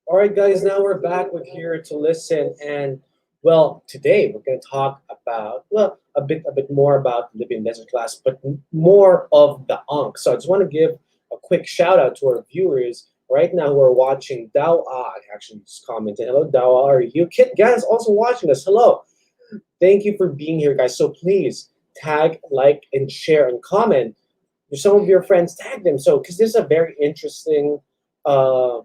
All right, guys, now we're back with Here to Listen. And, well, today we're going to talk about, well, a bit more about Libyan Desert Class, but more of the Ankh. So I just want to give a quick shout out to our viewers right now who are watching. Dawa actually just commented. Hello, Dawa. Are you? Kit Gans also watching us. Hello. Thank you for being here, guys. So please tag, like, and share and comment. If some of your friends tag them. So, because this is a very interesting uh,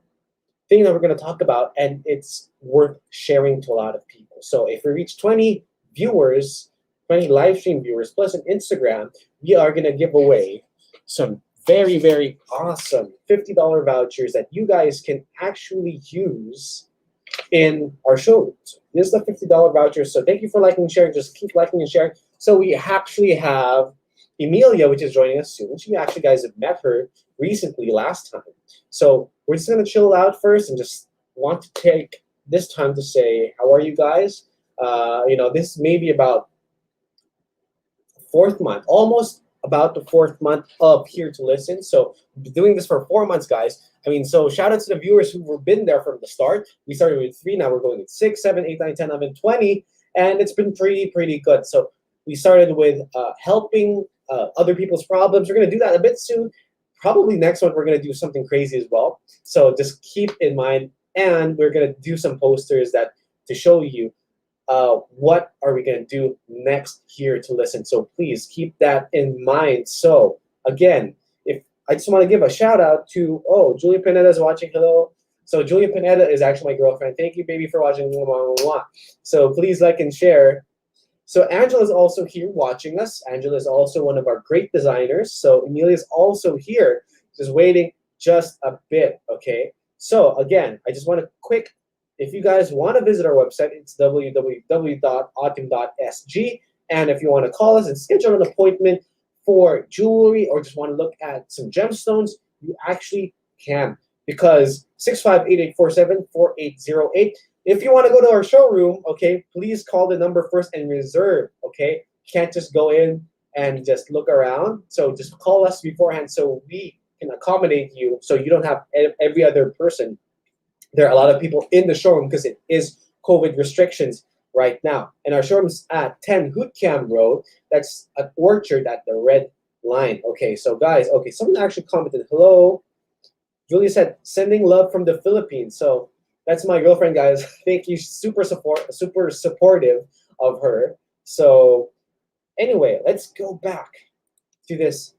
thing that we're going to talk about, and it's worth sharing to a lot of people. So if we reach 20 viewers, 20 live stream viewers, plus an Instagram, we are going to give away some very, very awesome $50 vouchers that you guys can actually use in our showroom. So this is a $50 voucher. So thank you for liking and sharing. Just keep liking and sharing. So we actually have Emilia, which is joining us soon. She actually, guys, have met her recently last time. So we're just gonna chill out first and just want to take this time to say, how are you guys? This may be about fourth month, almost about the fourth month of Here to Listen. So doing this for 4 months, guys. I mean, so shout out to the viewers who've been there from the start. We started with 3, now we're going with 6, 7, 8, 9, 10, 11, 20, and it's been pretty good. So we started with helping other people's problems. We're gonna do that a bit soon. Probably next one we're gonna do something crazy as well. So just keep in mind, and we're gonna do some posters that to show you what are we going to do next Here to Listen. So please keep that in mind. So again, if I just want to give a shout out to, oh, Julia Pineda is watching. Hello. So Julia Pineda is actually my girlfriend. Thank you, baby, for watching. So please like and share. So Angela is also here watching us. Angela is also one of our great designers. So Emilia is also here, just waiting just a bit. Okay. So again, I just want to quick. If you guys want to visit our website, it's www.autium.sg. And if you want to call us and schedule an appointment for jewelry or just want to look at some gemstones, you actually can. Because 658-847-4808. If you want to go to our showroom, okay, please call the number first and reserve, okay? You can't just go in and just look around. So just call us beforehand so we can accommodate you so you don't have every other person. There are a lot of people in the showroom because it is COVID restrictions right now. And our showroom's at 10 Hoot Road. That's an Orchard at the red line. Okay, so guys, okay, someone actually commented, hello. Julia said, sending love from the Philippines. So that's my girlfriend, guys. Thank you, super supportive of her. So anyway, let's go back to this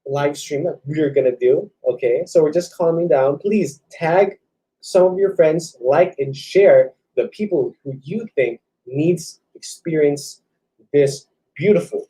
live stream that we're gonna do. Okay, so we're just calming down. Please tag some of your friends, like and share the people who you think needs experience this beautiful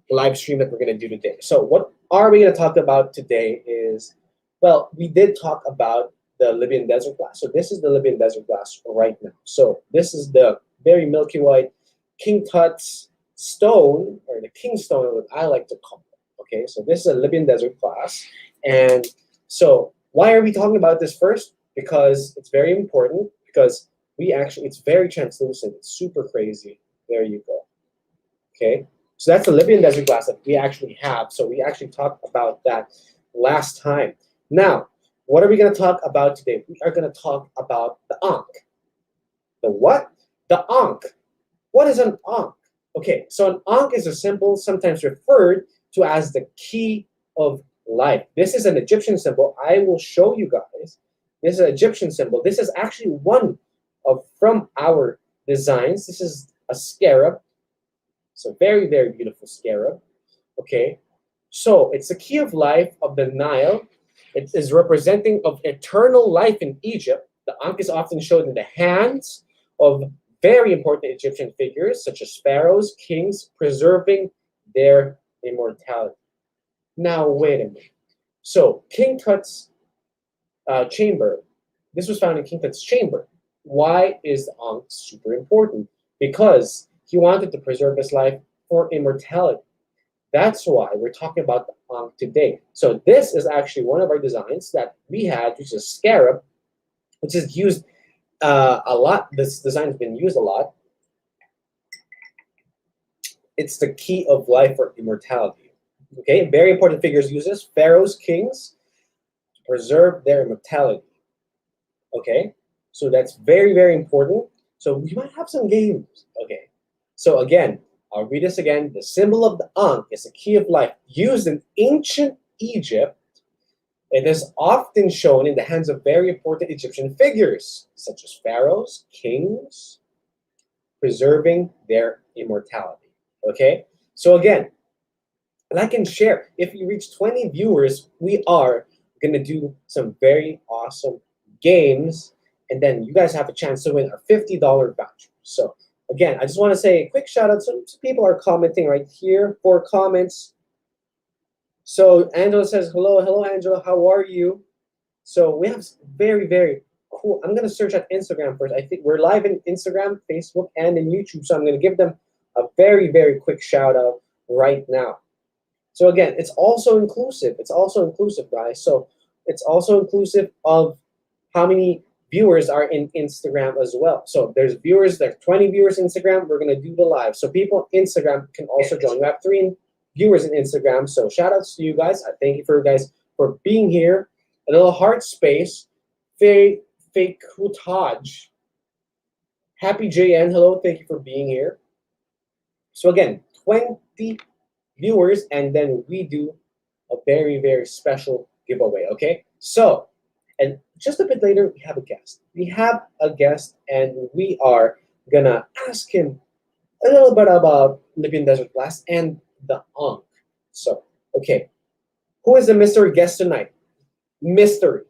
live stream that we're going to do today. So what are we going to talk about today is, well, we did talk about the Libyan Desert Glass. So this is the Libyan Desert Glass right now. So this is the very milky white King Tut's stone, or the King Stone, what I like to call it. Okay, so this is a Libyan Desert Glass. And so why are we talking about this first? Because it's very important, because it's very translucent. It's super crazy. There you go. Okay, so that's the Libyan Desert Glass that we actually have. So we actually talked about that last time. Now, what are we going to talk about today? We are going to talk about the ANKH. The what? The ANKH. What is an ANKH? Okay, so an ANKH is a symbol sometimes referred to as the key of life. This is an Egyptian symbol. I will show you guys. This is an Egyptian symbol. This is actually one of from our designs. This is a scarab. It's a very beautiful scarab. Okay, so it's the key of life of the Nile. It is representing of eternal life in Egypt. The ANKH is often shown in the hands of very important Egyptian figures such as pharaohs, kings, preserving their immortality. Now, wait a minute. So, King Tut's chamber, this was found in King Tut's chamber. Why is the ANKH super important? Because he wanted to preserve his life for immortality. That's why we're talking about the ANKH today. So this is actually one of our designs that we had, which is a scarab, which is used a lot. This design has been used a lot. It's the key of life for immortality. Okay, very important figures use this. Pharaohs, kings, preserve their immortality. Okay, so that's very, very important. So we might have some games. Okay, so again, I'll read this again. The symbol of the Ankh is a key of life used in ancient Egypt. It is often shown in the hands of very important Egyptian figures, such as pharaohs, kings, preserving their immortality. Okay, so again, like and share. If you reach 20 viewers, we are gonna do some very awesome games, and then you guys have a chance to win a $50 voucher. So again, I just want to say a quick shout out. Some people are commenting right here. 4 comments. So Angela says, hello, hello Angela, how are you? So we have very, very cool. I'm gonna search at Instagram first. I think we're live in Instagram, Facebook, and in YouTube. So I'm gonna give them a very, very quick shout out right now. So again, it's also inclusive. It's also inclusive, guys. So it's also inclusive of how many viewers are in Instagram as well. So there's viewers, there's 20 viewers in Instagram. We're gonna do the live. So people on Instagram can also join. We have 3 viewers in Instagram. So shout outs to you guys. I thank you for guys for being here. A little heart space. Fake Hootage. Happy JN, hello, thank you for being here. So again, 20 viewers, and then we do a very, very special giveaway, okay? So, and just a bit later, we have a guest. We have a guest, and we are gonna ask him a little bit about Libyan Desert Glass and the Ankh. So, okay, who is the mystery guest tonight? Mystery.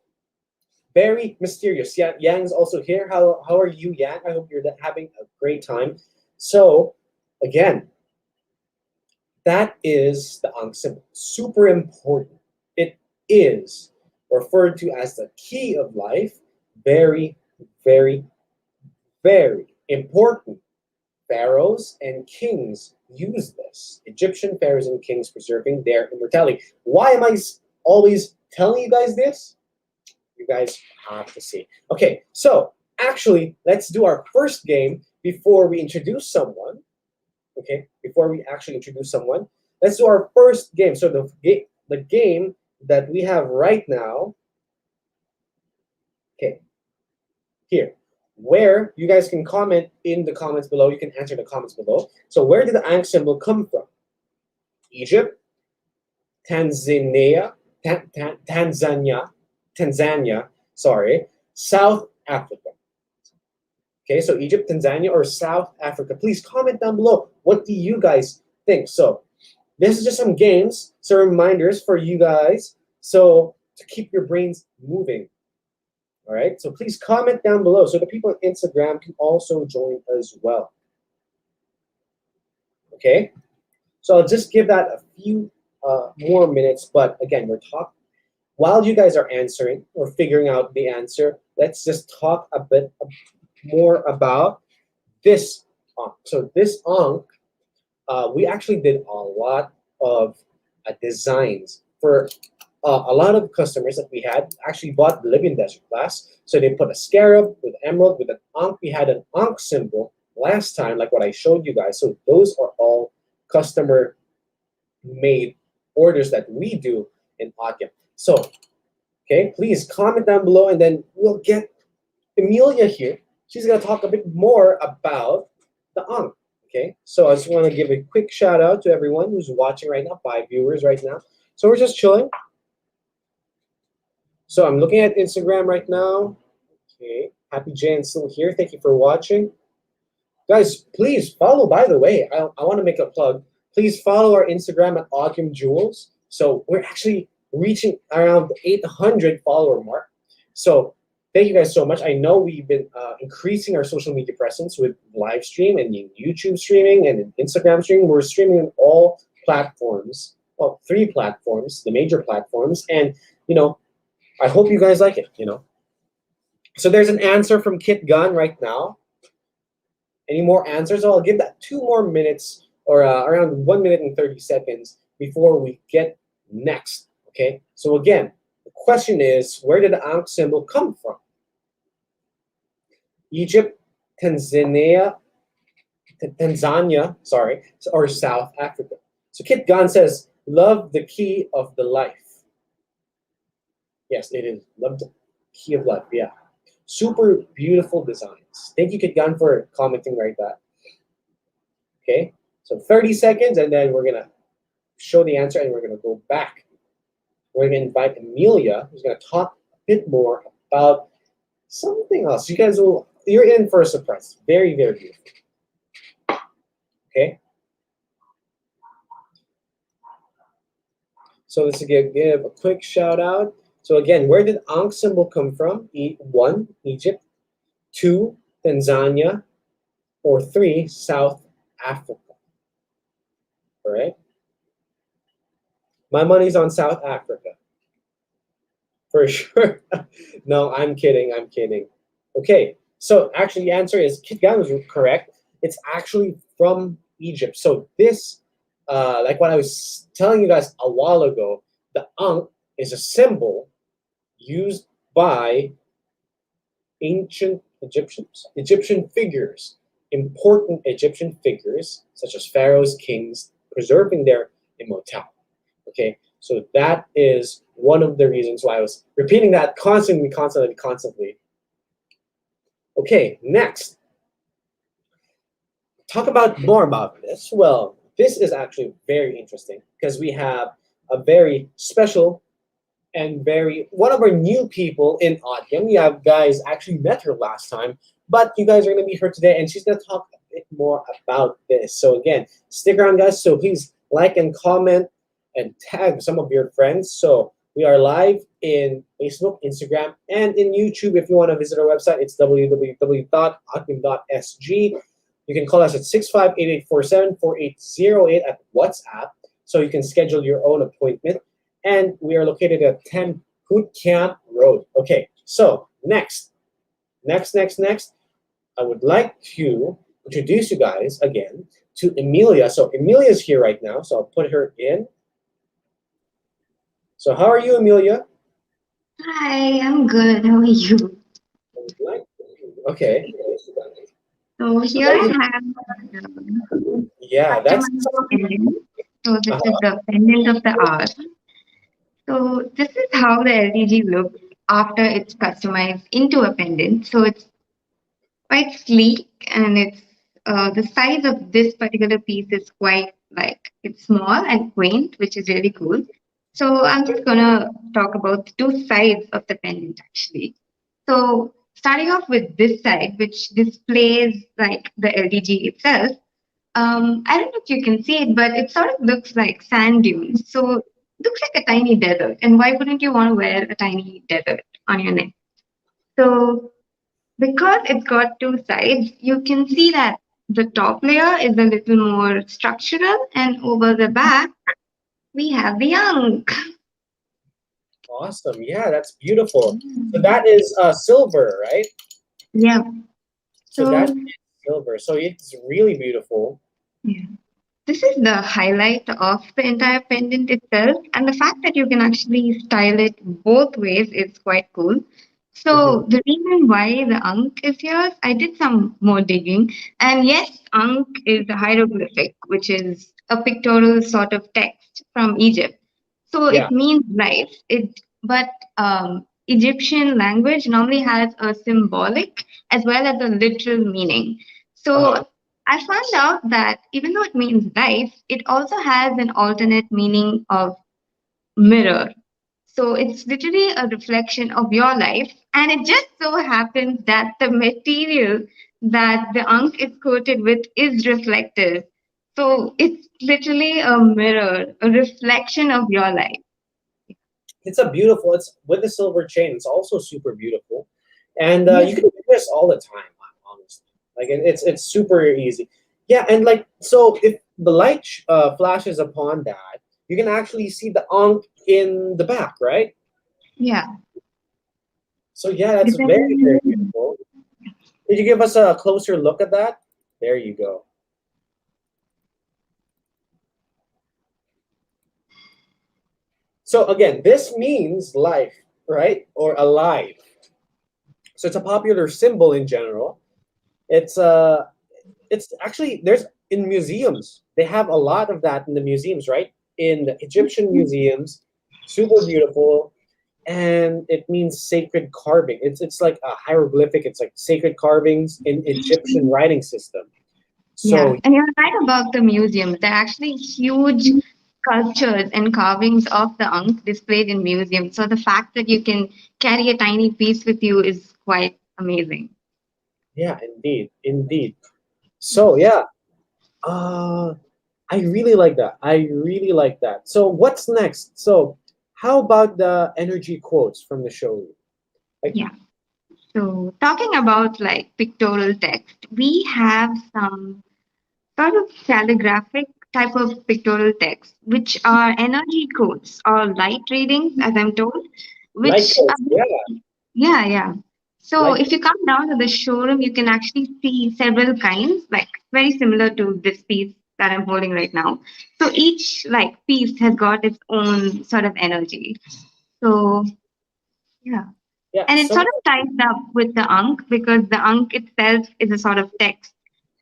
Very mysterious. Yeah, Yang's also here. How are you, Yang? I hope you're having a great time. So, again, that is the Ankh symbol. Super important. It is referred to as the key of life. Very, very, very important. Pharaohs and kings use this. Egyptian pharaohs and kings preserving their immortality. Why am I always telling you guys this? You guys have to see. Okay, so actually, let's do our first game before we introduce someone. Okay, before we actually introduce someone, let's do our first game. So the game that we have right now, okay, here, where you guys can comment in the comments below. You can answer the comments below. So where did the Ankh symbol come from? Egypt, Tanzania, sorry, South Africa. Okay, so Egypt, Tanzania, or South Africa. Please comment down below. What do you guys think? So this is just some games, some reminders for you guys. So to keep your brains moving. All right, so please comment down below so the people on Instagram can also join as well. Okay, so I'll just give that a few more minutes. But again, we're talking. While you guys are answering or figuring out the answer, let's just talk a bit more about this Ankh. So this Ankh, we actually did a lot of designs for a lot of customers that we had actually bought the Libyan Desert Glass. So they put a scarab with emerald with an Ankh. We had an Ankh symbol last time, like what I showed you guys. So those are all customer made orders that we do in Autium. So, okay, please comment down below, and then we'll get Emilia here. She's gonna talk a bit more about the Ankh. Okay, so I just want to give a quick shout out to everyone who's watching right now, 5 viewers right now. So we're just chilling. So I'm looking at Instagram right now. Okay, Happy Jane's still here. Thank you for watching. Guys, please follow, by the way, I want to make a plug. Please follow our Instagram at Autium Jewels. So we're actually reaching around the 800 follower mark. So thank you guys so much. I know we've been increasing our social media presence with live stream and YouTube streaming and Instagram streaming. We're streaming on all platforms, well, 3 platforms, the major platforms. And, you know, I hope you guys like it, you know. So there's an answer from Kit Gun right now. Any more answers? So I'll give that 2 more minutes, or around 1 minute and 30 seconds before we get next. Okay, so again, the question is, where did the Ankh symbol come from? Egypt, Tanzania, sorry, or South Africa. So Kit Gon says, love the key of the life. Yes, it is. Love the key of life. Yeah. Super beautiful designs. Thank you, Kitgan, for commenting right that. Okay. So 30 seconds, and then we're gonna show the answer, and we're gonna go back. We're gonna invite Amelia, who's gonna talk a bit more about something else. You guys will. You're in for a surprise. Very, very beautiful. Okay. So let's give a quick shout out. So again, where did Ankh symbol come from? One, Egypt. Two, Tanzania. Or three, South Africa. All right. My money's on South Africa. For sure. No, I'm kidding. I'm kidding. Okay. So actually, the answer is Kitgan was correct. It's actually from Egypt. So this, like what I was telling you guys a while ago, the Ankh is a symbol used by ancient Egyptian figures, important Egyptian figures, such as pharaohs, kings, preserving their immortality. Okay, so that is one of the reasons why I was repeating that constantly. Okay, next. Talk about more about this. Well, this is actually very interesting because we have a very special and one of our new people in Autium. You have guys actually met her last time, but you guys are going to meet her today, and she's going to talk a bit more about this. So again, stick around, guys. So please like and comment and tag some of your friends. So we are live in Facebook, Instagram, and in YouTube. If you want to visit our website, it's www.autium.sg. You can call us at 6588474808 at WhatsApp, so you can schedule your own appointment. And we are located at 10 Hoot Kiam Road. Okay, so next, I would like to introduce you guys again to Emilia. So Emilia's here right now, so I'll put her in. So how are you, Emilia? Hi, I'm good. How are you? Okay. So here I have Yeah, that's customized pendant. So this is the pendant of the hour. So this is how the LTG looks after it's customized into a pendant. So it's quite sleek, and it's the size of this particular piece is quite like it's small and quaint, which is really cool. So I'm just gonna talk about the two sides of the pendant actually. So starting off with this side, which displays like the LTG itself. I don't know if you can see it, but it sort of looks like sand dunes. So it looks like a tiny desert. And why wouldn't you want to wear a tiny desert on your neck? So because it's got two sides, you can see that the top layer is a little more structural, and over the back, we have the young. awesome. Yeah, that's beautiful. So that is silver, right? Yeah. So that So, is silver. So it's really beautiful. yeah. This is the highlight of the entire pendant itself, and the fact that you can actually style it both ways is quite cool. Mhm. So, the reason why the Ankh is here, I did some more digging, and yes, Ankh is a hieroglyphic, which is a pictorial sort of text from Egypt. So, Yeah. it means life. But Egyptian language normally has a symbolic as well as a literal meaning. Uh-huh. So, I found out that even though it means life, it also has an alternate meaning of mirror. So it's literally a reflection of your life. And it just so happens that the material that the Ankh is coated with is reflective. So it's literally a mirror, a reflection of your life. It's a beautiful. It's with the silver chain. It's also super beautiful, and Yeah. you can do this all the time. Honestly, like it's super easy. Yeah, and like so, if the light flashes upon that, you can actually see the ankh in the back, right? Yeah. So yeah, that's very Depending. beautiful. Did you give us a closer look at that? There you go. So again, this means life, right, or alive. So it's a popular symbol in general. It's it's actually there's in museums. They have a lot of that in the museums, right? In the Egyptian museums, super beautiful. and it means sacred carving. It's like a hieroglyphic. It's like sacred carvings in Egyptian writing system. Yeah, So and you're right about the museum. There are actually huge sculptures and carvings of the Ankh displayed in museums. So the fact that you can carry a tiny piece with you is quite amazing. yeah, indeed, indeed. So yeah, uh, I really like that. I really like that. So what's next? So how about the energy quotes from the show? Like, Yeah. So talking about like pictorial text, we have some sort of calligraphic type of pictorial text, which are energy codes or light readings, as I'm told, light which are codes, yeah, yeah, yeah. So light. if you come down to the showroom, you can actually see several kinds, like very similar to this piece that I'm holding right now. So each like piece has got its own sort of energy. So yeah. Yeah, And it some sort of ties up with the Ankh because the Ankh itself is a sort of text.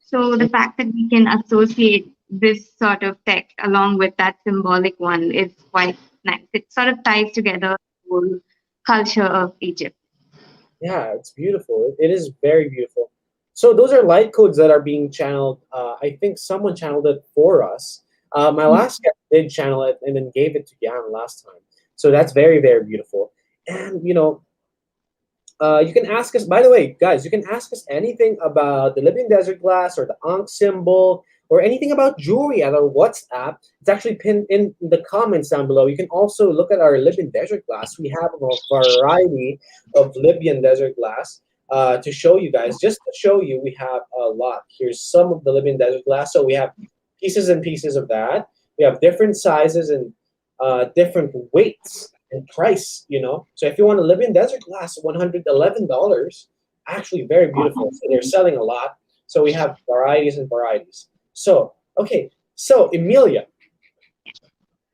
So the fact that we can associate this sort of text along with that symbolic one is quite nice. It sort of ties together the whole culture of Egypt. Yeah, it's beautiful. It is very beautiful. So those are light codes that are being channeled. I think someone channeled it for us. My last guest did channel it and then gave it to Jan last time. So that's very, very beautiful. And you can ask us. By the way, guys, you can ask us anything about the Libyan Desert Glass or the Ankh symbol or anything about jewelry at our WhatsApp. It's actually pinned in the comments down below. You can also look at our Libyan Desert Glass. We have a variety of Libyan Desert Glass to show you guys. Just to show you, we have a lot. Here's some of the Libyan Desert Glass. So we have pieces and pieces of that. We have different sizes and different weights and price, So if you want a Libyan Desert Glass, $111, actually very beautiful. So they're selling a lot. So we have varieties and varieties. So, okay, so Emilia,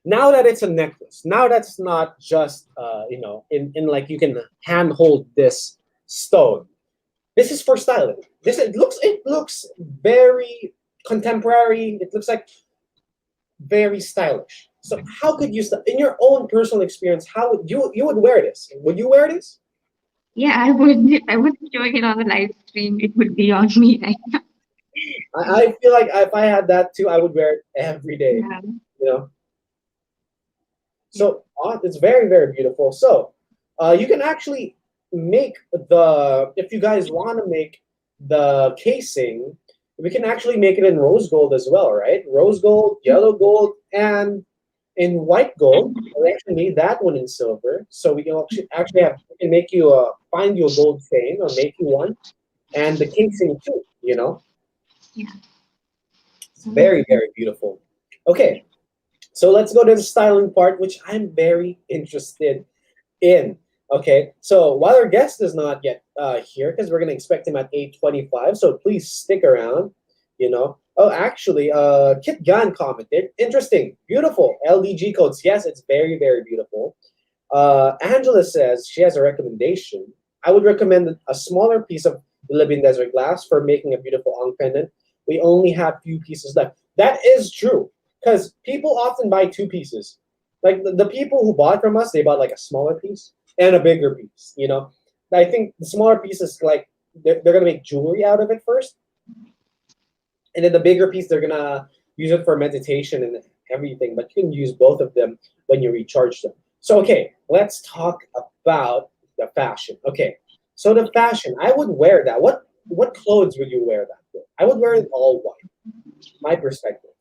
now that it's a necklace, now that's not just, in like you can hand hold this stone. This is for styling. It looks very contemporary. It looks like very stylish. So how could you, in your own personal experience, how would you would wear this? Would you wear this? Yeah, I would. If I was showing it on the live stream, it would be on me right now. I feel like if I had that too, I would wear it every day. Yeah. You know, Yeah. so it's very very beautiful. So you can actually make the if you guys want to make the casing, we can actually make it in rose gold as well, right? Rose gold, yellow gold, and in white gold. We actually made that one in silver, so we can actually have we can make you find you a gold chain or make you one, and the casing too. Yeah. It's very very beautiful. Okay, so let's go to the styling part, which I'm very interested in. Okay, so while our guest is not yet here, because we're gonna expect him at 8:25, so please stick around. Oh, actually, Kit Gan commented, interesting, beautiful LDG codes. Yes, it's very very beautiful. Angela says she has a recommendation. I would recommend a smaller piece of the Libyan desert glass for making a beautiful Ankh pendant. We only have few pieces left. That is true, because people often buy two pieces. Like the people who bought from us, they bought like a smaller piece and a bigger piece. I think the smaller piece is like they're gonna make jewelry out of it first, and then the bigger piece they're gonna use it for meditation and everything. But you can use both of them when you recharge them. So okay, let's talk about the fashion. Okay, so the fashion, I would wear that. What clothes would you wear that with? I would wear it all white. My perspective.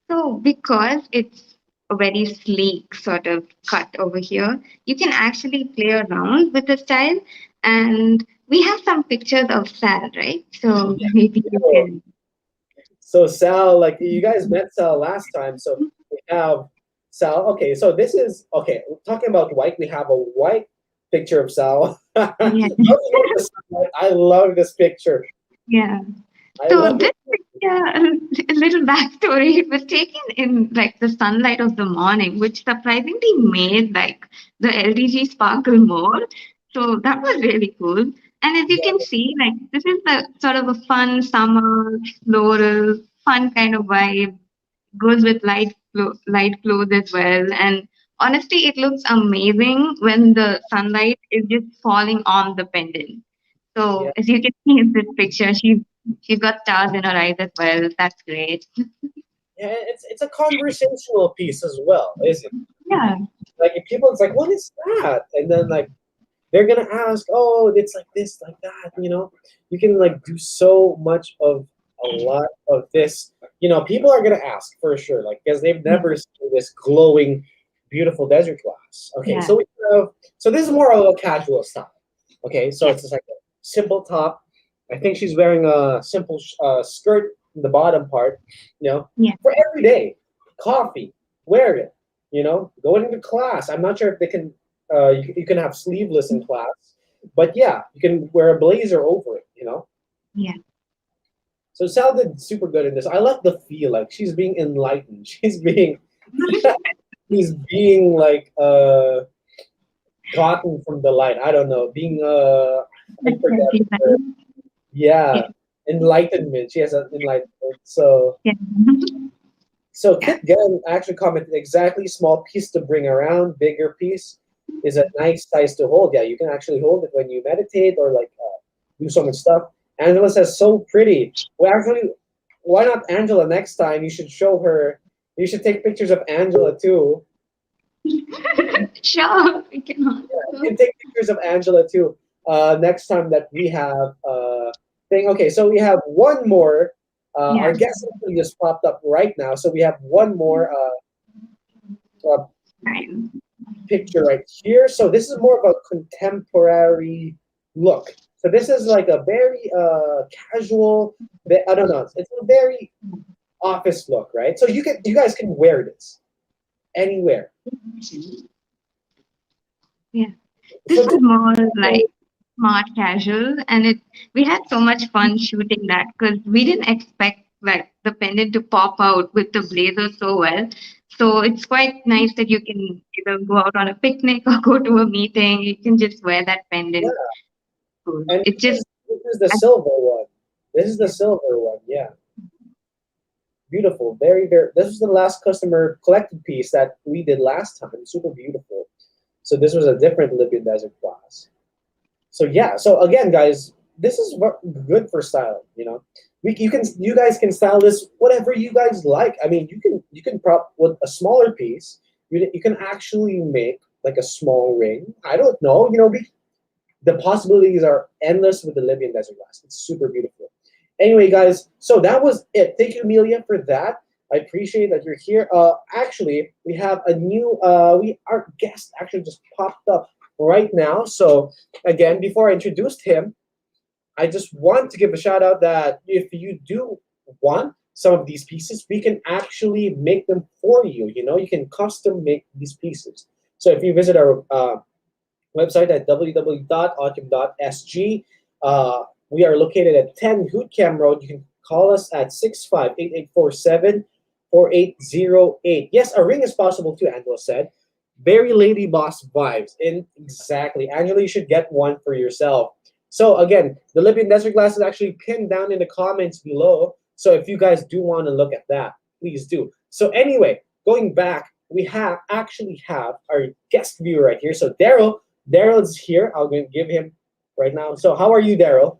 So because it's a very sleek sort of cut over here, you can actually play around with the style. And we have some pictures of Sal, right? So maybe you So, can. so Sal, like you guys met Sal last time, so we have Sal. Okay, so this is okay. Talking about white, we have a white picture of Sal. Yeah. I love this picture. Yeah. I So love this it. picture, a little backstory, it was taken in like the sunlight of the morning, which surprisingly made like the LDG sparkle more. So that was really cool. And as you can see, like this is the sort of a fun summer, floral, fun kind of vibe. Goes with light clothes as well. And honestly, it looks amazing when the sunlight is just falling on the pendant. Yeah, So as you can see in this picture, she's got stars in her eyes as well. That's great. yeah. It's a conversational piece as well, isn't it? Yeah, Like if people, it's like, what is that? And then like they're gonna ask, oh, it's like this, like that. You can like do so much of a lot of this. People are gonna ask for sure, like because they've yeah, never seen this glowing, beautiful desert glass. Okay, yeah, so this is more of a casual style. Okay, so yeah, it's just like a simple top. I think she's wearing a simple skirt in the bottom part. yeah. For every day, coffee, wear it. Going into class. I'm not sure if they can. You can have sleeveless in class, but yeah, you can wear a blazer over it. Yeah. So Sal did super good in this. I like the feel. Like she's being enlightened. She's being like gotten from the light. I don't know. Being I That's forget she's the word. like, Yeah, yeah, enlightenment. She has an enlightenment. So yeah, Kit Gun actually commented exactly small piece to bring around, bigger piece is a nice size to hold. Yeah, you can actually hold it when you meditate or like do so much stuff. Angela says so pretty. Well, actually, why not Angela next time? You should show her. You should take pictures of Angela too. sure, we can You also. can take pictures of Angela too. Next time that we have thing. Okay, so we have one more. Yeah, Our guest actually just popped up right now, so we have one more fine. picture right here. So this is more of a contemporary look. So this is like a very casual. I don't know. It's a very office look, right? So you guys can wear this anywhere. Yeah. This So was this, more like smart casual, and we had so much fun shooting that because we didn't expect like the pendant to pop out with the blazer so well. So it's quite nice that you can either go out on a picnic or go to a meeting. You can just wear that yeah, pendant. So and it just this is the I- silver one. This is the yeah, silver one. Yeah, beautiful. Very very. This was the last customer collected piece that we did last time. Super beautiful. So this was a different Libyan desert class. So yeah, so again, guys, this is good for styling. You guys can style this whatever you guys like. I mean, you can prop with a smaller piece. You can actually make like a small ring. I don't know. The possibilities are endless with the Libyan desert glass. It's super beautiful. Anyway, guys, so that was it. Thank you, Amelia, for that. I appreciate that you're here. Actually, we have a new our guest actually just popped up right now. So again, before I introduced him, I just want to give a shout out that if you do want some of these pieces, we can actually make them for you. You can custom make these pieces. So if you visit our website at www.autium.sg. We are located at 10 Hoot Cam Road. You can call us at 658-847-4808. Yes, a ring is possible too, Angela said. Very lady boss vibes. And exactly. Angela, you should get one for yourself. So again, the Libyan Desert Glass is actually pinned down in the comments below. So if you guys do want to look at that, please do. So anyway, going back, we have our guest viewer right here. So Daryl's here. I'm going to give him right now. So how are you, Daryl?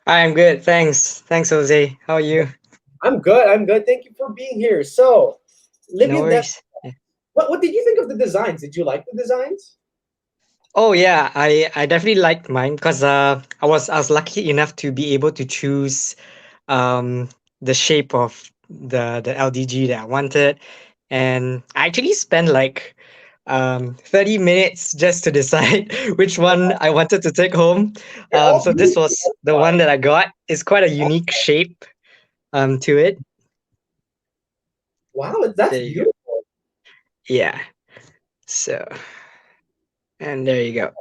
I'm good, thanks. Thanks, Jose. How are you? I'm good. I'm good. Thank you for being here. So, No Libyan Desert. worries. Yeah. What did you think of the designs? Did you like the designs? Oh yeah, I definitely liked mine because I was lucky enough to be able to choose um the shape of the LDG that I wanted, and I actually spent like 30 minutes just to decide which one I wanted to take home. They're all So this beautiful. was the one that I got. It's quite a unique shape to it. Wow, that's There you go. beautiful. Yeah. So and there you go.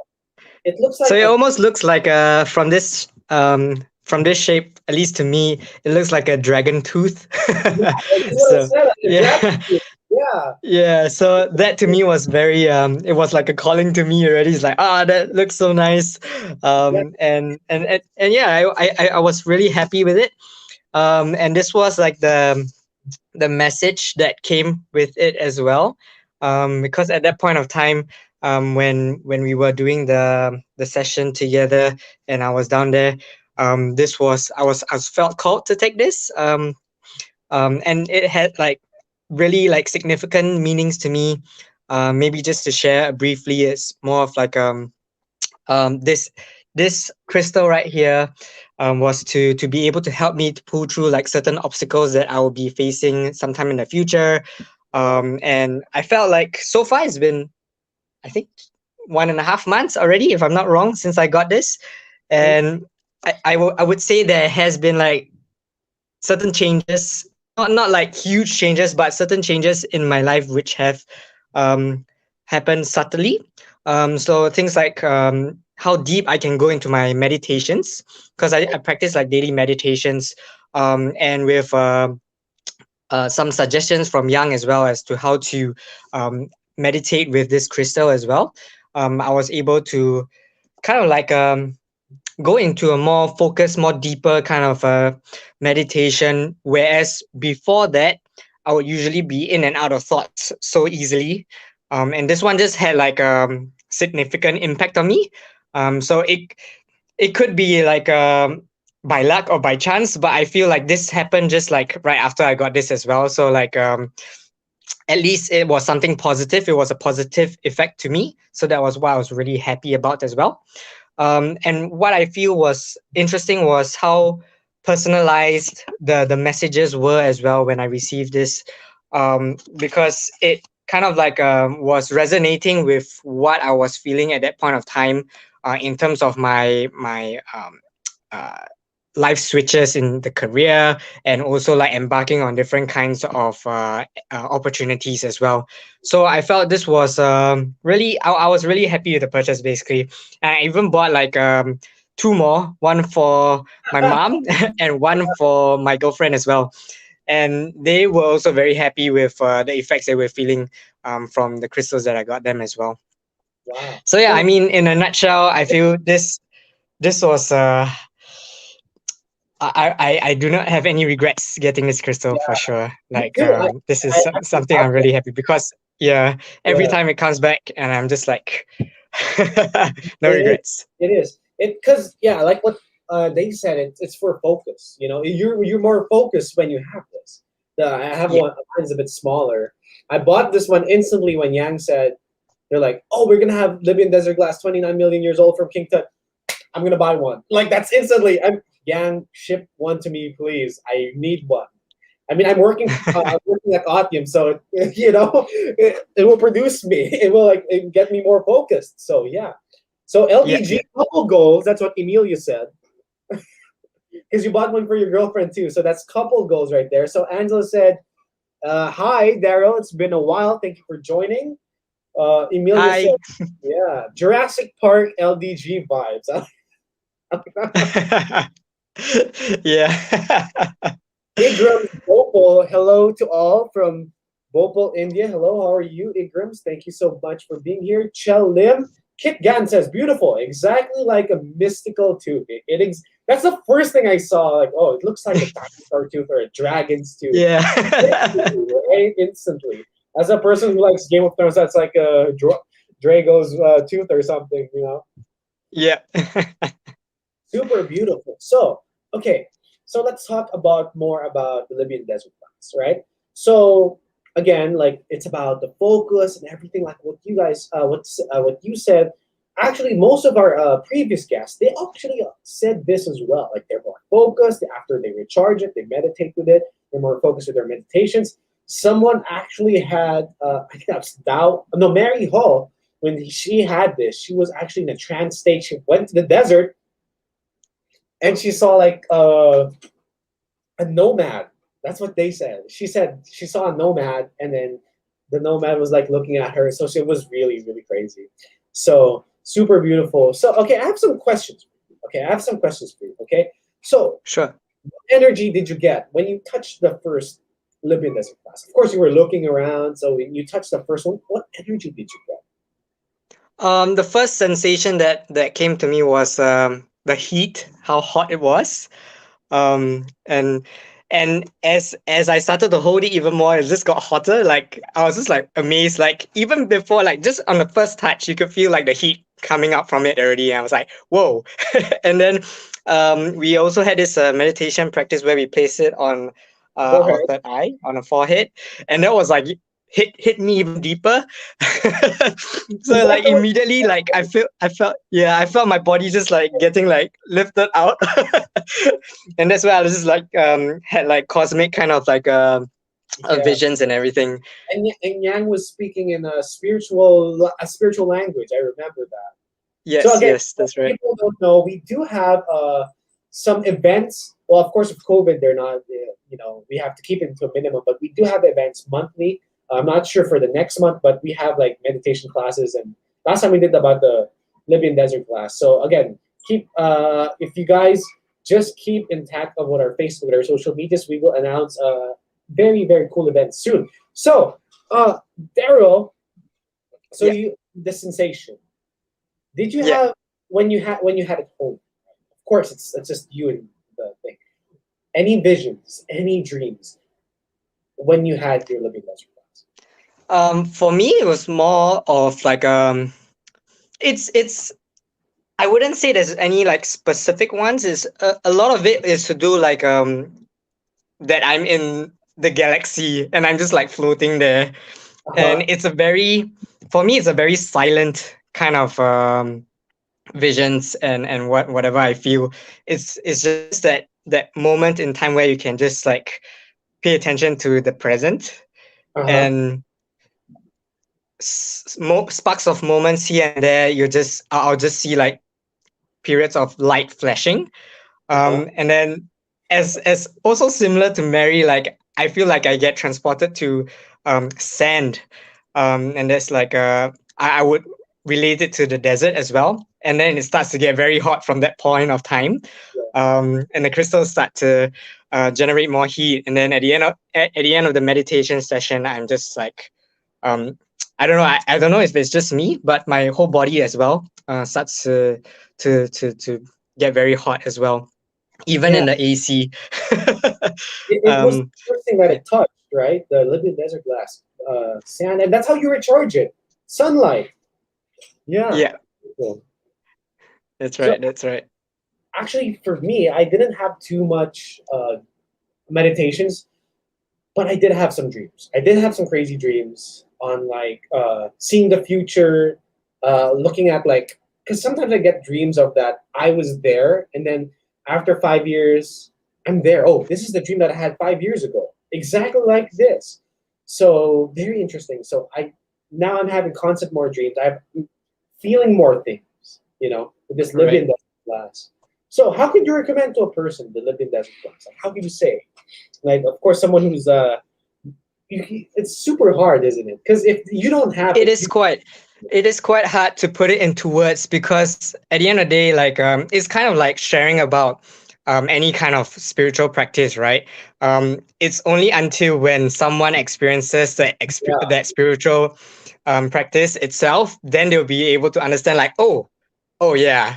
It looks So like it a almost looks like from this shape, at least to me, it looks like a dragon tooth. yeah, that's what I So said. Like a dragon. yeah, Yeah, yeah. So that to me was very it was like a calling to me already. It's like that looks so nice, yeah. and yeah, I was really happy with it. And this was like the message that came with it as well. because at that point of time, when we were doing the session together, and I was down there, this was I was felt called to take this, and it had like really like significant meanings to me. Maybe just to share briefly, it's more of like this crystal right here was to be able to help me to pull through like certain obstacles that I will be facing sometime in the future. And I felt like so far it's been, I think, 1.5 months already, if I'm not wrong, since I got this. And I would say there has been like certain changes, not like huge changes, but certain changes in my life which have um, happened subtly. So things like how deep I can go into my meditations, because I practice like daily meditations, and with some suggestions from Young as well as to how to meditate with this crystal as well. I was able to kind of like go into a more focused, more deeper kind of meditation. Whereas before that, I would usually be in and out of thoughts so easily. And this one just had like significant impact on me. So it could be like by luck or by chance, but I feel like this happened just like right after I got this as well. So like at least it was something positive. It was a positive effect to me. So that was what I was really happy about as well. And what I feel was interesting was how personalized the messages were as well when I received this, because it kind of like was resonating with what I was feeling at that point of time, in terms of my uh, life switches in the career, and also like embarking on different kinds of opportunities as well. So I felt this was really, I was really happy with the purchase basically. And I even bought like two more, one for my mom and one for my girlfriend as well. And they were also very happy with the effects they were feeling from the crystals that I got them as well. Wow. So yeah, I Well, mean, in a nutshell, I feel this was I do not have any regrets getting this crystal for sure. me Like too. this is I actually something have I'm it. really happy because yeah, every Yeah, time it comes back and I'm just like no it is. regrets. It is. It because yeah, like what they said, it's for focus. You know, you're more focused when you have this. I have Yeah. one. Mine's a bit smaller. I bought this one instantly when Yang said they're like, oh, we're gonna have Libyan desert glass, 29 million years old from King Tut. I'm gonna buy one. Like that's instantly. I'm Yang, ship one to me, please. I need one. I mean, I'm working at Autium, so you know, it will produce me. It will like it get me more focused. So yeah. So Yeah, LDG yeah. couple goals. That's what Emilia said. Because you bought one for your girlfriend too. So that's couple goals right there. So Angela said, "Hi, Daryl. It's been a while. Thank you for joining." Emilia Hi. said, "Yeah, Jurassic Park LDG vibes." Yeah. Igrams Bhopal, hello to all from Bhopal, India. Hello, how are you, Igrams? Thank you so much for being here. Chel Lim, Kit Gan says, beautiful, exactly like a mystical tooth. That's the first thing I saw. Like, oh, it looks like a dinosaur tooth or a dragon's tooth. Yeah. Instantly, right? Instantly. As a person who likes Game of Thrones, that's like a Drago's tooth or something, you know? Yeah. Super beautiful. So, okay, so let's talk about more about the Libyan desert plants, right? So again, like it's about the focus and everything, like what you guys, what you said. Actually, most of our previous guests, they actually said this as well. Like they're more focused after they recharge it, they meditate with it, they're more focused with their meditations. Someone actually had, I think that's Dow, no, Mary Hall. When she had this, she was actually in a trance state. She went to the desert and she saw like a nomad. That's what they said. She said she saw a nomad, and then the nomad was like looking at her. So it was really, really crazy. So super beautiful. So okay, I have some questions. Okay, I have some questions for you. Okay, so Sure. what energy did you get when you touched the first Libyan desert class? Of course, you were looking around. So when you touched the first one, what energy did you get? The first sensation that came to me was the heat, how hot it was. And And as I started to hold it even more, it just got hotter. Like I was just like amazed. Like even before, like just on the first touch, you could feel like the heat coming up from it already. And I was like, whoa. And then we also had this meditation practice where we place it on our Forehead. third eye, on the forehead, and that was like hit me even deeper. Is So that like the one? immediately, like I felt my body just like getting like lifted out. And that's where I was just like had like cosmic kind of like Yeah. visions and everything. And Yang was speaking in a spiritual language. I remember that. So Yes, again, yes, for that's right. people who don't know, we do have some events. Well, of course, with COVID, they're not. We have to keep it to a minimum, but we do have events monthly. I'm not sure for the next month, but we have like meditation classes. And last time we did about the Libyan desert class. So again, keep if you guys just keep intact of what our Facebook and our social medias, we will announce very very cool events soon. So, Daryl, so Yeah, the sensation. Did you yeah. have when you had it home? Of course, it's just you and the thing. Any visions, any dreams when you had your living desert class? For me, it was more of like it's I wouldn't say there's any like specific ones. Is a lot of it is to do like that I'm in the galaxy and I'm just like floating there, Uh and huh. it's a very for me it's a very silent kind of visions and whatever I feel. It's just that moment in time where you can just like pay attention to the present Uh huh. and sparks of moments here and there. I'll just see like periods of light flashing, Uh huh. and then as also similar to Mary, like I feel like I get transported to sand, and there's like I would relate it to the desert as well, and then it starts to get very hot from that point of time, Yeah. and the crystals start to generate more heat, and then at the end of the meditation session, I'm just like um, I don't know. I don't know if it's just me, but my whole body as well starts to get very hot as well, even Yeah. in the AC. It was the um, first thing that yeah, it touched, right? The living desert glass, sand, and that's how you recharge it. Sunlight. Yeah. yeah, Cool. that's So right. That's right. actually, for me, I didn't have too much meditations. But I did have some dreams. I did have some crazy dreams on like seeing the future, looking at like because sometimes I get dreams of that I was there, and then after 5 years, I'm there. Oh, this is the dream that I had 5 years ago, exactly like this. So very interesting. So I now I'm having constant more dreams. I'm feeling more things, with this Right. Libyan desert class. So how could you recommend to a person the Libyan desert class? Like, how could you say? Like, of course, someone who's it's super hard, isn't it? Because if you don't have It it, is quite. It is quite hard to put it into words because at the end of the day, like it's kind of like sharing about any kind of spiritual practice, right? It's only until when someone experiences yeah, that spiritual practice itself, then they'll be able to understand, like, oh yeah,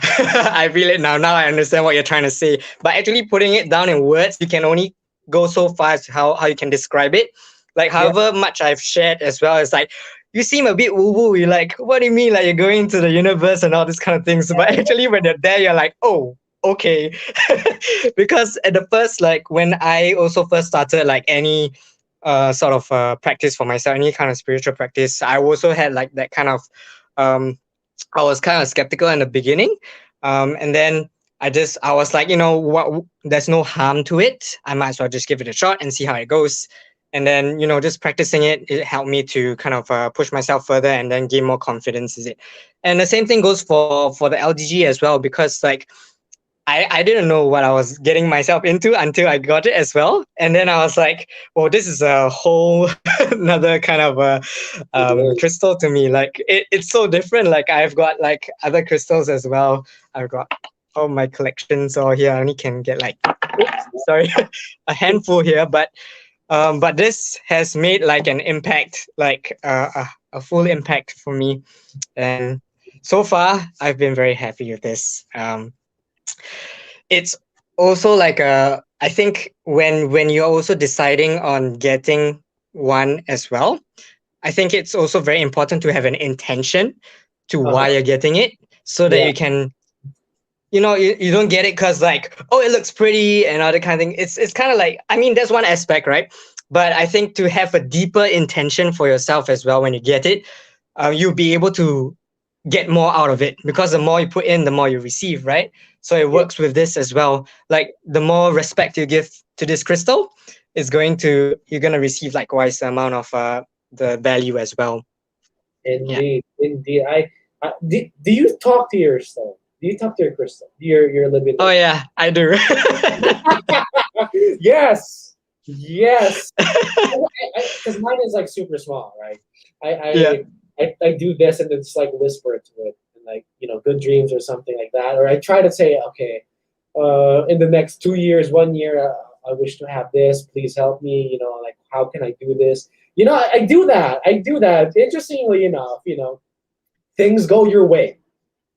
I feel it now. Now I understand what you're trying to say. But actually putting it down in words, you can only go so far as how you can describe it. Like yeah, however much I've shared as well, it's like you seem a bit woo-woo. You're like, what do you mean? Like you're going to the universe and all these kind of things. But actually when you're there, you're like, oh, okay. Because at the first, like when I also first started like any sort of practice for myself, any kind of spiritual practice, I also had like that kind of um I was kind of skeptical in the beginning. And then I was like, what, there's no harm to it. I might as well just give it a shot and see how it goes. And then, just practicing it helped me to kind of push myself further and then gain more confidence in it. And the same thing goes for the LDG as well, because like I didn't know what I was getting myself into until I got it as well. And then I was like, well, this is a whole another kind of it is. crystal to me. Like it's so different. Like I've got like other crystals as well. I've got all my collections all here. I only can get like, oops, sorry, a handful here. But this has made like an impact, like a full impact for me. And so far, I've been very happy with this. It's also like I think when you're also deciding on getting one as well, I think it's also very important to have an intention to why Uh-huh. you're getting it, so that Yeah. you can, you don't get it because like, oh, it looks pretty and other kind of thing. It's kind of like, I mean, that's one aspect, right? But I think to have a deeper intention for yourself as well when you get it, you'll be able to get more out of it, because the more you put in, the more you receive, right? So it Yeah. works with this as well. Like the more respect you give to this crystal, you're gonna receive likewise the amount of the value as well. Yeah. Indeed. Indeed. Do you talk to your stone? Do you talk to your crystal? Your living Oh legend? yeah, I do. Yes. Yes. Because mine is like super small, right? I, Yeah. I I do this and it's like whisper to it, and like good dreams or something like that. Or I try to say, okay, in the next 2 years, 1 year, I wish to have this. Please help me. Like how can I do this? I do that. I do that. Interestingly enough, things go your way.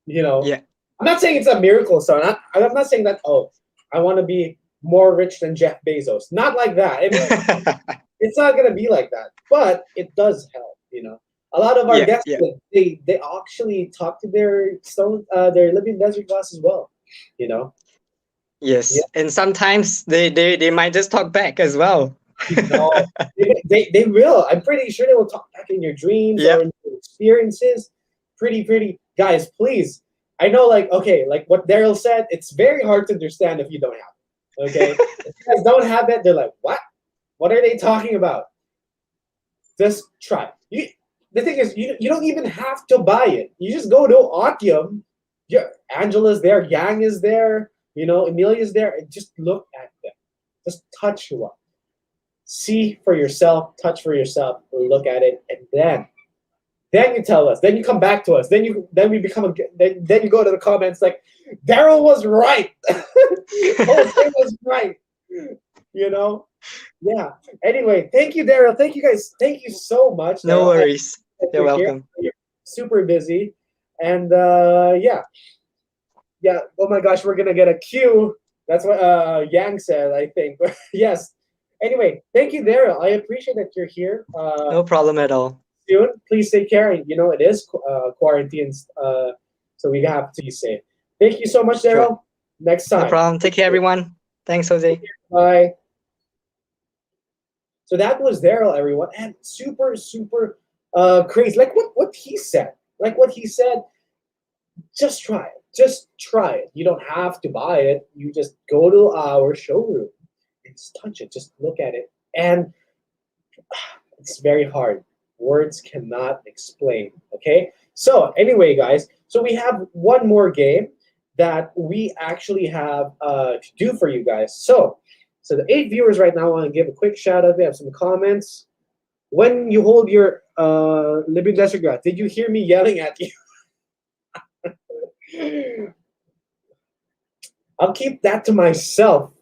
You know, Yeah. I'm not saying it's a miracle, son. I'm not saying that. Oh, I want to be more rich than Jeff Bezos. Not like that. I mean, it's not gonna be like that, but it does help. A lot of our Yeah. guests Yeah. they actually talk to their living desert glass as well. You know, yeah, Yes. And sometimes they might just talk back as well. no, they will. I'm pretty sure they will talk back in your dreams or Yep. in your experiences. Pretty guys, please. I know, like okay, like what Daryl said. It's very hard to understand if you don't have it. Okay, if you guys don't have it, they're like, what? What are they talking about? Just try. The thing is, you don't even have to buy it. You just go to Autium. Yeah, Angela's there, Yang is there, Amelia's there, and just look at them. Just touch one. See for yourself, touch for yourself, look at it, and then you tell us. Then you come back to us. Then we become then you go to the comments like, Daryl was right. Jose was right. You know? Yeah. Anyway, thank you, Daryl. Thank you guys. Thank you so much, No Daryl. worries. That You're you're here. welcome. You're super busy. And yeah. Yeah. Oh my gosh, we're gonna get a cue. That's what Yang said, I think. Yes. Anyway, thank you, Daryl. I appreciate that you're here. No problem at all. Soon. Please take care. It is quarantines, so we have to be safe. Thank you so much, Sure. Daryl. Next No time. problem. Take care, everyone. Thanks, Jose. Bye. So that was Daryl, everyone, and super, super crazy. Like what he said. Like what he said. Just try it. Just try it. You don't have to buy it. You just go to our showroom and just touch it. Just look at it, and it's very hard. Words cannot explain. Okay. So anyway, guys. So we have one more game that we actually have to do for you guys. So the 8 viewers right now, I want to give a quick shout out. We have some comments. When you hold your living desert grass, did you hear me yelling at you? I'll keep that to myself.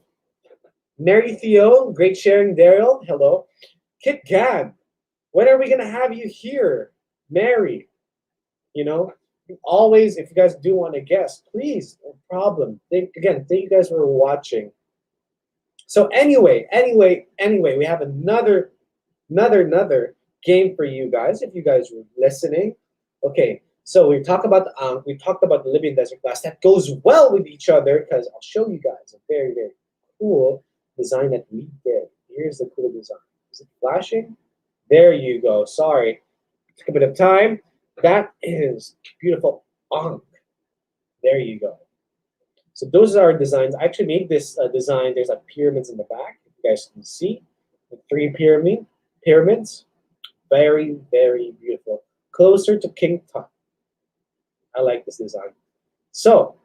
Mary Theo, great sharing. Daryl, hello. Kit Gab, when are we gonna have you here, Mary? Always, if you guys do want to guest, please, no problem. Thank you guys for watching. So anyway, we have another game for you guys. If you guys were listening, okay. So we talked about the living desert glass that goes well with each other because I'll show you guys a very very cool design that we did. Here's the cool design. Is it flashing? There you go. Sorry, took a bit of time. That is beautiful. There you go. So those are our designs. I actually made this design. There's like pyramids in the back. If you guys can see the 3 pyramids. Very, very beautiful. Closer to King Tut. I like this design. So,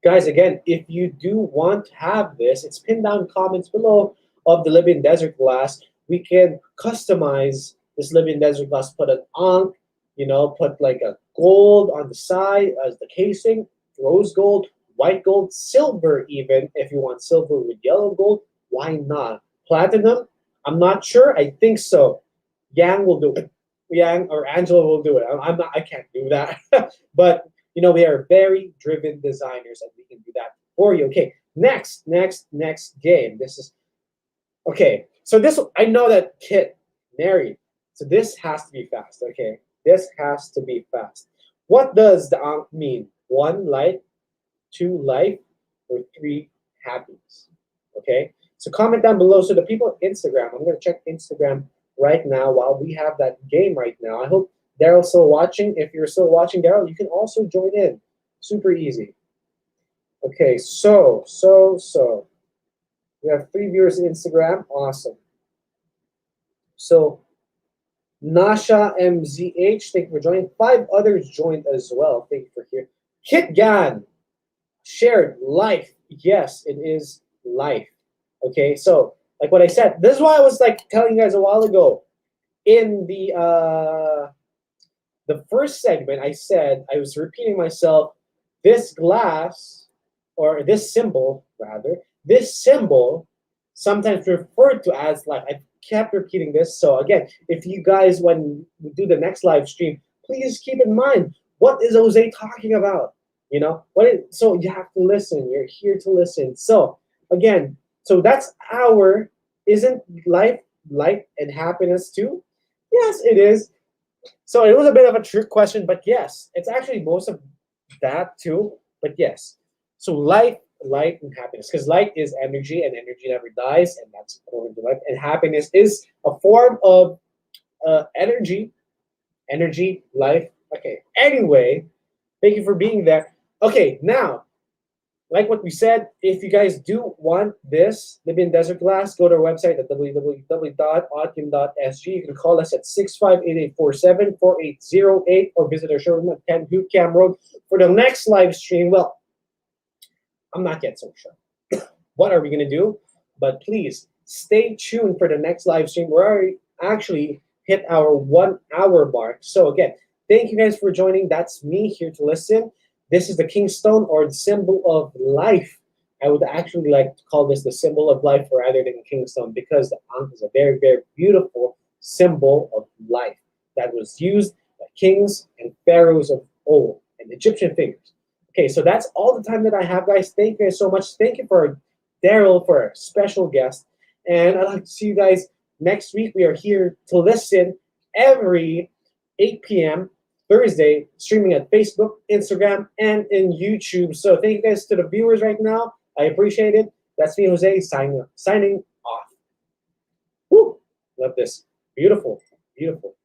guys, again, if you do want to have this, it's pinned down comments below of the Libyan Desert Glass. We can customize this Libyan Desert Glass, put an ankh, put like a gold on the side as the casing, rose gold, white gold, silver even, if you want silver with yellow gold, why not? Platinum, I'm not sure, I think so. Yang will do it. Yang or Angela will do it. I can't do that. But we are very driven designers and we can do that for you. Okay, Next game. This is okay. So this, I know that Kit married. So this has to be fast. Okay, this has to be fast. What does the Ankh mean? 1, light. 2, life. Or 3, happiness. Okay. So comment down below. So the people on Instagram, I'm gonna check Instagram right now while we have that game right now. I hope Daryl's still watching. If you're still watching, Daryl, you can also join in. Super easy. Okay, so we have 3 viewers on Instagram. Awesome. So Nasha MZH, thank you for joining. 5 others joined as well. Thank you for here. Kit Gan shared life. Yes, it is life. Okay, so like what I said, this is why I was like telling you guys a while ago. In the first segment, I said, I was repeating myself, this glass, or this symbol, rather, this symbol sometimes referred to as life. I kept repeating this. So again, if you guys, when we do the next live stream, please keep in mind, what is Jose talking about? You know, so you have to listen. You're here to listen. So again, so that's our, isn't life light and happiness too? Yes, it is. So it was a bit of a trick question, but yes, it's actually most of that too. But yes, so light, and happiness, because light is energy, and energy never dies, and that's according to life. And happiness is a form of energy, life. Okay. Anyway, thank you for being there. Okay, now, like what we said, if you guys do want this Libyan Desert Glass, go to our website at www.autium.sg. You can call us at 6588474808 or visit our showroom at 10 Hoot Cam Road for the next live stream. Well, I'm not yet so sure. What are we going to do? But please stay tuned for the next live stream. We're already actually hit our 1 hour mark. So again, thank you guys for joining. That's me here to listen. This is the Kingstone, or the symbol of life. I would actually like to call this the symbol of life rather than Kingstone, because the Ankh is a very, very beautiful symbol of life that was used by kings and pharaohs of old and Egyptian figures. Okay, so that's all the time that I have, guys. Thank you guys so much. Thank you for Daryl for a special guest. And I'd like to see you guys next week. We are here to listen every 8 p.m. Thursday, streaming at Facebook, Instagram, and in YouTube. So thank you guys to the viewers right now. I appreciate it. That's me, Jose, signing off. Woo! Love this. Beautiful, beautiful.